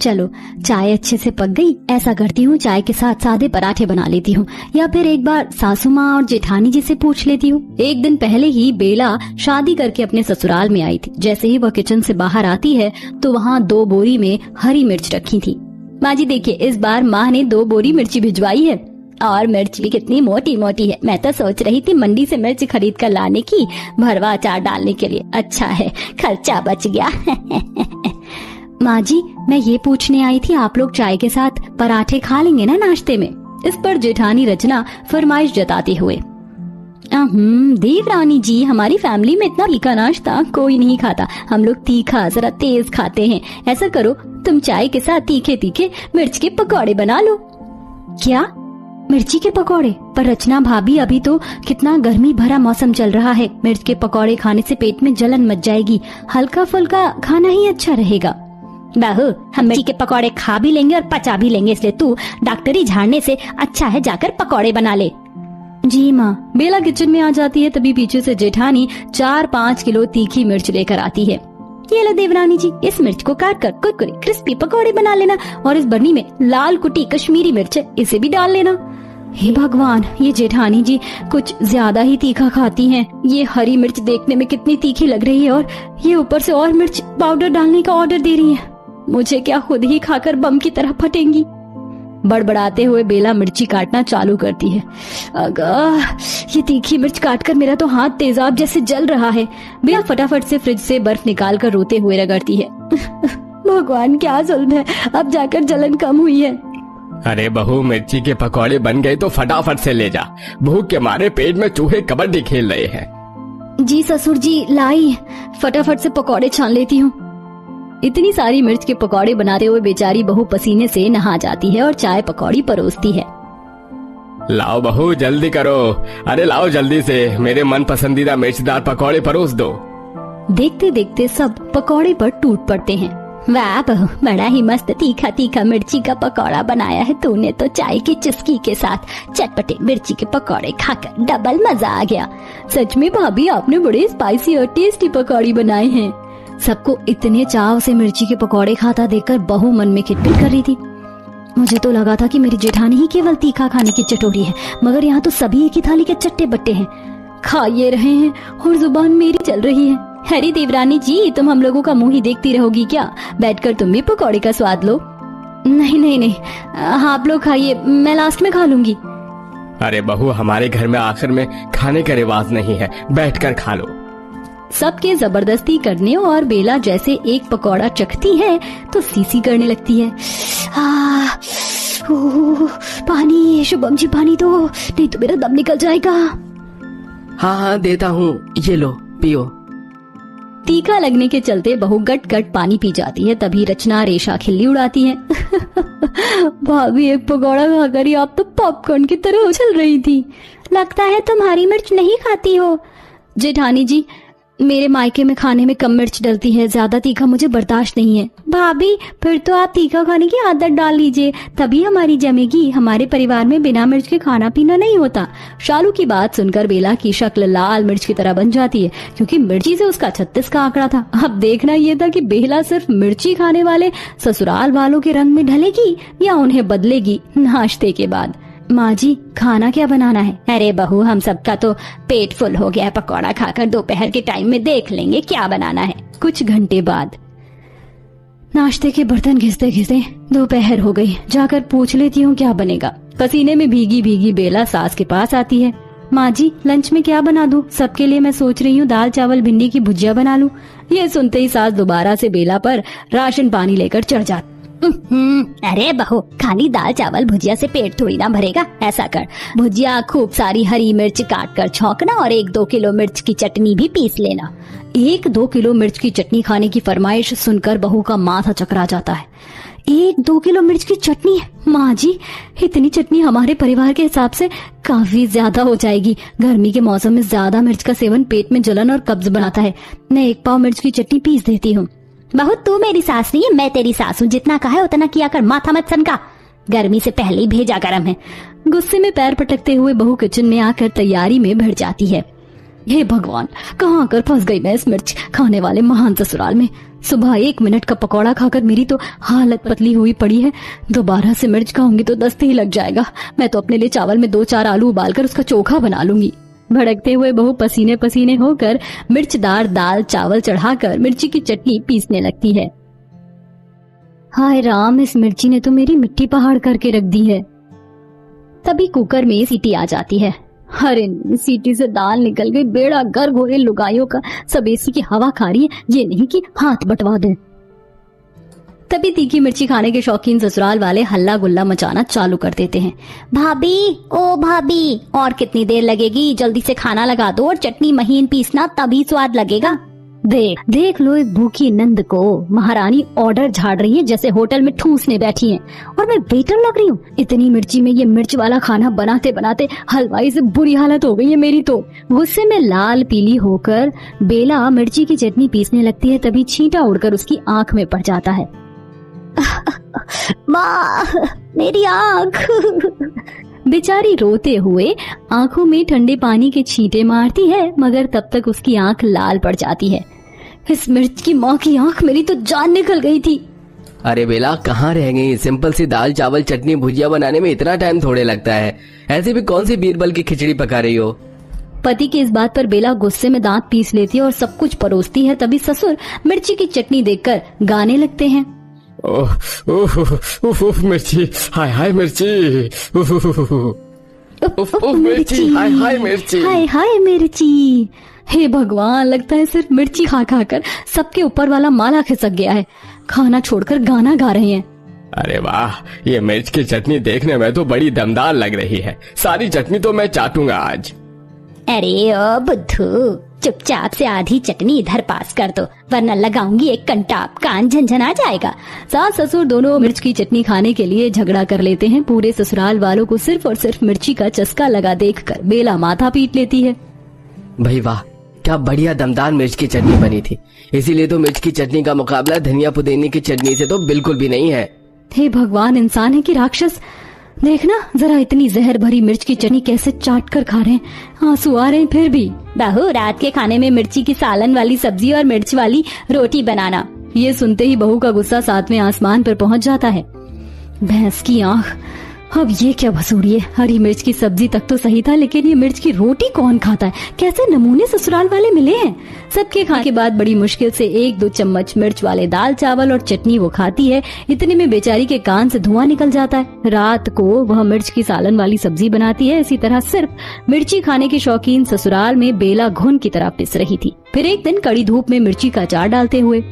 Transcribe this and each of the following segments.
चलो चाय अच्छे से पक गई, ऐसा करती हूँ चाय के साथ सादे पराठे बना लेती हूँ, या फिर एक बार सासू माँ और जेठानी जी से पूछ लेती हूँ। एक दिन पहले ही बेला शादी करके अपने ससुराल में आई थी। जैसे ही वह किचन से बाहर आती है तो वहाँ 2 बोरी में हरी मिर्च रखी थी। माँ जी देखिए, इस बार माँ ने 2 बोरी मिर्ची भिजवाई है, और मिर्च भी कितनी मोटी मोटी है। मैं तो सोच रही थी मंडी से मिर्च खरीद कर लाने की, भरवा अचार डालने के लिए। अच्छा है, खर्चा बच गया। माँ जी मैं ये पूछने आई थी, आप लोग चाय के साथ पराठे खा लेंगे ना नाश्ते में? इस पर जेठानी रचना फरमाइश जताते हुए, देवरानी जी, हमारी फैमिली में इतना तीखा नाश्ता कोई नहीं खाता। हम लोग तीखा जरा तेज खाते हैं। ऐसा करो, तुम चाय के साथ तीखे तीखे मिर्च के पकौड़े बना लो। क्या, मिर्ची के पकौड़े? पर रचना भाभी, अभी तो कितना गर्मी भरा मौसम चल रहा है, मिर्च के पकौड़े खाने से पेट में जलन मच जाएगी। हल्का फुल्का खाना ही अच्छा रहेगा। बहू, हम मिर्ची के पकौड़े खा भी लेंगे और पचा भी लेंगे, इसलिए तू डॉक्टरी झाड़ने से अच्छा है जाकर पकौड़े बना ले। जी माँ। बेला किचन में आ जाती है, तभी पीछे से जेठानी 4-5 किलो तीखी मिर्च लेकर आती है। ये लो देवरानी जी, इस मिर्च को काट कर कुरकुरे क्रिस्पी पकौड़े बना लेना, और इस बरनी में लाल कुटी कश्मीरी मिर्च है, इसे भी डाल लेना। हे भगवान, ये जेठानी जी कुछ ज्यादा ही तीखा खाती हैं। ये हरी मिर्च देखने में कितनी तीखी लग रही है, और ये ऊपर से और मिर्च पाउडर डालने का ऑर्डर दे रही है। मुझे क्या खुद ही खाकर बम की तरह फटेंगी। बड़बड़ाते हुए बेला मिर्ची काटना चालू करती है। अगा, ये तीखी मिर्च काटकर मेरा तो हाथ तेजाब जैसे जल रहा है। बेला फटाफट से फ्रिज से बर्फ निकाल कर रोते हुए रगड़ती है। भगवान क्या जुल्म है, अब जाकर जलन कम हुई है। अरे बहू, मिर्ची के पकौड़े बन गए तो फटाफट से ले जा, भूख के मारे पेट में चूहे कबड्डी खेल रहे हैं। जी ससुर जी, लाई, फटाफट से पकौड़े छान लेती हूँ। इतनी सारी मिर्च के पकौड़े बनाते हुए बेचारी बहू पसीने से नहा जाती है और चाय पकौड़ी परोसती है। लाओ बहू, जल्दी करो, अरे लाओ जल्दी से, मेरे मन पसंदीदा मिर्चदार पकौड़े परोस दो। देखते देखते सब पकौड़े पर टूट पड़ते हैं। वाह बहू, बड़ा ही मस्त तीखा तीखा मिर्ची का पकौड़ा बनाया है तूने तो। चाय की चुस्की के साथ चटपटे मिर्ची के पकौड़े खाकर डबल मजा आ गया। सच में भाभी, आपने बड़े स्पाइसी और टेस्टी पकौड़ी बनाए हैं। सबको इतने चाव से मिर्ची के पकौड़े खाता देखकर बहू मन में खिटपिट कर रही थी। मुझे तो लगा था कि मेरी जेठानी ही केवल तीखा खाने की चटोरी है, मगर यहाँ तो सभी एक ही थाली के चट्टे बट्टे हैं, खा ये रहे हैं और जुबान मेरी चल रही है। हरी देवरानी जी, तुम हम लोगों का मुंह ही देखती रहोगी क्या? बैठकर तुम भी पकौड़े का स्वाद लो। नहीं नहीं नहीं, आप लोग खाइए, मैं लास्ट में खा लूंगी। अरे बहू, हमारे घर में आखिर में खाने का रिवाज नहीं है, बैठकर खा लो। सबके जबरदस्ती करने और बेला जैसे एक पकौड़ा चखती है तो सीसी करने लगती है। पानी, शुभम जी पानी दो, नहीं तो मेरा दम निकल जाएगा। हाँ देता हूँ, ये लो पियो। तीखा लगने के चलते बहू गट गट पानी पी जाती है। तभी रचना रेशा खिल्ली उड़ाती है। भाभी, एक पकौड़ा खाकर ही आप तो पॉपकॉर्न की तरह उछल रही थी। लगता है तुम हरी मिर्च नहीं खाती हो। जेठानी जी, मेरे मायके में खाने में कम मिर्च डलती है, ज्यादा तीखा मुझे बर्दाश्त नहीं है। भाभी, फिर तो आप तीखा खाने की आदत डाल लीजिए, तभी हमारी जमेगी। हमारे परिवार में बिना मिर्च के खाना पीना नहीं होता। शालू की बात सुनकर बेला की शक्ल लाल मिर्च की तरह बन जाती है, क्योंकि मिर्ची से उसका 36 का आंकड़ा था। अब देखना यह था कि बेला सिर्फ मिर्ची खाने वाले ससुराल वालों के रंग में ढलेगी या उन्हें बदलेगी नाश्ते के बाद। माँ जी, खाना क्या बनाना है? अरे बहू, हम सबका तो पेट फुल हो गया है पकौड़ा खाकर, दोपहर के टाइम में देख लेंगे क्या बनाना है। कुछ घंटे बाद नाश्ते के बर्तन घिसते घिसते दोपहर हो गई। जाकर पूछ लेती हूँ क्या बनेगा। पसीने में भीगी भीगी बेला सास के पास आती है। माँ जी, लंच में क्या बना दूँ? सबके लिए मैं सोच रही हूँ दाल चावल भिंडी की भुजिया बना लूँ। ये सुनते ही सास दोबारा से बेला पर राशन पानी लेकर चढ़ जाती। अरे बहू, खाली दाल चावल भुजिया से पेट थोड़ी ना भरेगा। ऐसा कर, भुजिया खूब सारी हरी मिर्च काट कर छौंकना और 1-2 किलो मिर्च की चटनी भी पीस लेना। 1-2 किलो मिर्च की चटनी खाने की फरमाइश सुनकर बहू का माथा चकरा जाता है। 1-2 किलो मिर्च की चटनी? माँ जी, इतनी चटनी हमारे परिवार के हिसाब से काफी ज्यादा हो जाएगी। गर्मी के मौसम में ज्यादा मिर्च का सेवन पेट में जलन और कब्ज बनाता है। मैं 1 पाव मिर्च की चटनी पीस देती हूँ। बहुत, तू मेरी सास नहीं है, मैं तेरी सास हूँ। जितना कहा है उतना किया कर, माथा मत सनका। गर्मी से पहले ही भेजा गरम है। गुस्से में पैर पटकते हुए बहू किचन में आकर तैयारी में भिड़ जाती है। हे भगवान, कहाँ आकर फंस गई मैं इस मिर्च खाने वाले महान ससुराल में। सुबह 1 मिनट का पकौड़ा खाकर मेरी तो हालत पतली हुई पड़ी है। दोबारा से मिर्च खाऊंगी तो दस्त ही लग जाएगा। मैं तो अपने लिए चावल में 2-4 आलू उबालकर उसका चोखा बना लूंगी। भड़कते हुए बहू पसीने पसीने होकर मिर्चदार दाल चावल चढ़ाकर मिर्ची की चटनी पीसने लगती है। हाय राम, इस मिर्ची ने तो मेरी मिट्टी पहाड़ करके रख दी है। तभी कुकर में सीटी आ जाती है। अरे सीटी से दाल निकल गई, बेड़ा गर्क हो गए लुगाइयों का। सब एसी की हवा खा रही है, ये नहीं कि हाथ बटवा दें। तभी तीखी मिर्ची खाने के शौकीन ससुराल वाले हल्ला गुल्ला मचाना चालू कर देते हैं। भाभी, ओ भाभी, और कितनी देर लगेगी? जल्दी से खाना लगा दो और चटनी महीन पीसना, तभी स्वाद लगेगा। देख लो एक भूखी नंद को। महारानी ऑर्डर झाड़ रही है जैसे होटल में ठूसने बैठी है, और मैं वेटर लग रही हूँ। इतनी मिर्ची में ये मिर्च वाला खाना बनाते बनाते हलवाई से बुरी हालत हो गई है मेरी तो। गुस्से में लाल पीली होकर बेला मिर्ची की चटनी पीसने लगती है। तभी छींटा उड़कर उसकी आंख में पड़ जाता है। माँ, मेरी आंख। बेचारी रोते हुए आंखों में ठंडे पानी के छींटे मारती है, मगर तब तक उसकी आंख लाल पड़ जाती है। इस मिर्च की माँ की आंख, मेरी तो जान निकल गई थी। अरे बेला, कहाँ रह गई? सिंपल सी दाल चावल चटनी भुजिया बनाने में इतना टाइम थोड़े लगता है। ऐसे भी कौन सी बीरबल की खिचड़ी पका रही हो? पति की इस बात पर बेला गुस्से में दांत पीस लेती है और सब कुछ परोसती है। तभी ससुर मिर्ची की चटनी देखकर गाने लगते हैं। ओह ओह उफ उफ मिर्ची, हाय हाय मिर्ची, उफ उफ उफ उफ मिर्ची, हाय हाय मिर्ची, हाय हाय मिर्ची। हे भगवान, लगता है सिर्फ मिर्ची खा खा कर सबके ऊपर वाला माला खिसक गया है। खाना छोड़कर गाना गा रहे हैं। अरे वाह, ये मिर्च की चटनी देखने में तो बड़ी दमदार लग रही है। सारी चटनी तो मैं चाटूंगा आज। अरे ओ बुद्धू, चुपचाप से आधी चटनी इधर पास कर दो, वरना लगाऊंगी एक कंटाप, कान झंझना जाएगा। सास ससुर दोनों मिर्च की चटनी खाने के लिए झगड़ा कर लेते हैं। पूरे ससुराल वालों को सिर्फ और सिर्फ मिर्ची का चस्का लगा देखकर बेला माथा पीट लेती है। भाई वाह, क्या बढ़िया दमदार मिर्च की चटनी बनी थी। इसीलिए तो मिर्च की चटनी का मुकाबला धनिया पुदीने की चटनी से तो बिल्कुल भी नहीं है। हे भगवान, इंसान है कि राक्षस? देखना जरा, इतनी जहर भरी मिर्च की चटनी कैसे चाट कर खा रहे हैं। आंसू आ रहे हैं फिर भी। बहू, रात के खाने में मिर्ची की सालन वाली सब्जी और मिर्च वाली रोटी बनाना। ये सुनते ही बहू का गुस्सा 7वें आसमान पर पहुंच जाता है। भैंस की आंख, अब ये क्या भसूड़ी है? हरी मिर्च की सब्जी तक तो सही था, लेकिन ये मिर्च की रोटी कौन खाता है? कैसे नमूने ससुराल वाले मिले हैं। सबके खाने के बाद बड़ी मुश्किल से 1-2 चम्मच मिर्च वाले दाल चावल और चटनी वो खाती है। इतने में बेचारी के कान से धुआं निकल जाता है। रात को वह मिर्च की सालन वाली सब्जी बनाती है। इसी तरह सिर्फ मिर्ची खाने के शौकीन ससुराल में बेला घुन की तरह पिस रही थी। फिर एक दिन कड़ी धूप में मिर्ची का अचार डालते हुए,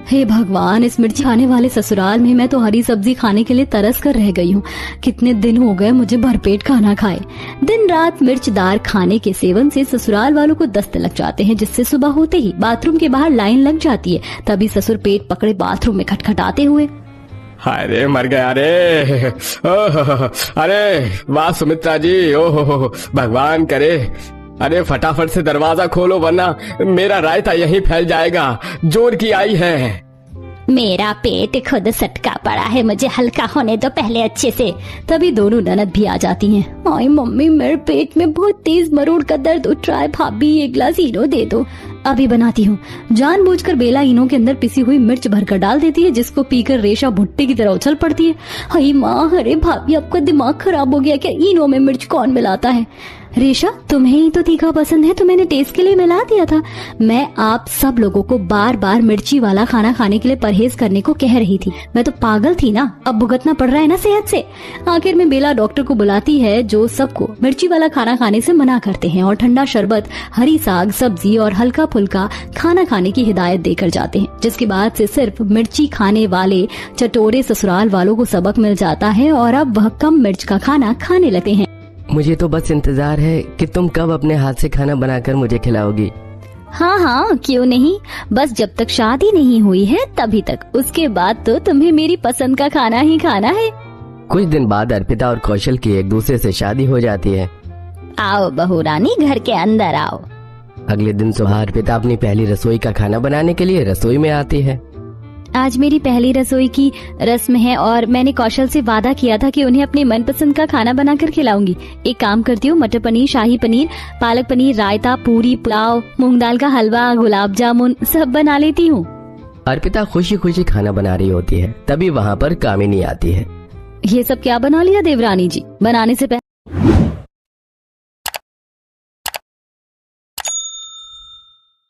हे भगवान, इस मिर्ची खाने वाले ससुराल में मैं तो हरी सब्जी खाने के लिए तरस कर रह गई हूँ। कितने दिन हो गए मुझे भरपेट खाना खाए। दिन रात मिर्चदार खाने के सेवन से ससुराल वालों को दस्त लग जाते हैं, जिससे सुबह होते ही बाथरूम के बाहर लाइन लग जाती है। तभी ससुर पेट पकड़े बाथरूम में खटखटाते हुए, हाय रे, मर गया रे। ओह, अरे वाह सुमित्रा जी, ओह भगवान करे। अरे फटाफट से दरवाजा खोलो, वरना मेरा रायता यहीं फैल जाएगा। जोर की आई है। मेरा पेट खुद सटका पड़ा है, मुझे हल्का होने दो पहले अच्छे से। तभी दोनों ननद भी आ जाती हैं। आई मम्मी, मेरे पेट में बहुत तेज मरोड़ का दर्द उठ रहा है। भाभी, एक गिलास इनो दे दो, अभी बनाती हूँ। जानबूझकर बेला इनो के अंदर पिसी हुई मिर्च भरकर डाल देती है, जिसको पीकर रेशा भुट्टे की तरह उछल पड़ती है। हाय माँ, अरे भाभी, आपका दिमाग खराब हो गया क्या? इनो में मिर्च कौन मिलाता है? रेशा, तुम्हें ही तो तीखा पसंद है, तो मैंने टेस्ट के लिए मिला दिया था। मैं आप सब लोगों को बार बार मिर्ची वाला खाना खाने के लिए परहेज करने को कह रही थी। मैं तो पागल थी ना, अब भुगतना पड़ रहा है ना सेहत से। आखिर में बेला डॉक्टर को बुलाती है, जो सबको मिर्ची वाला खाना खाने से मना करते हैं और ठंडा शरबत, हरी साग सब्जी और हल्का फुल्का खाना खाने की हिदायत देकर जाते हैं। जिसके बाद से सिर्फ मिर्ची खाने वाले चटोरे ससुराल वालों को सबक मिल जाता है और अब वह कम मिर्च का खाना खाने लगते हैं। मुझे तो बस इंतजार है कि तुम कब अपने हाथ से खाना बनाकर मुझे खिलाओगी। हाँ हाँ, क्यों नहीं। बस जब तक शादी नहीं हुई है तभी तक। उसके बाद तो तुम्हें मेरी पसंद का खाना ही खाना है। कुछ दिन बाद अर्पिता और कौशल की एक दूसरे से शादी हो जाती है। आओ बहू रानी, घर के अंदर आओ। अगले दिन सुबह अर्पिता अपनी पहली रसोई का खाना बनाने के लिए रसोई में आती है। आज मेरी पहली रसोई की रस्म है और मैंने कौशल से वादा किया था कि उन्हें अपने मनपसंद का खाना बनाकर खिलाऊंगी। एक काम करती हूँ, मटर पनीर, शाही पनीर, पालक पनीर, रायता, पूरी, पुलाव, मूंग दाल का हलवा, गुलाब जामुन सब बना लेती हूँ। अर्पिता खुशी खुशी खाना बना रही होती है, तभी वहाँ पर कामिनी आती है। ये सब क्या बना लिया देवरानी जी? बनाने से पहले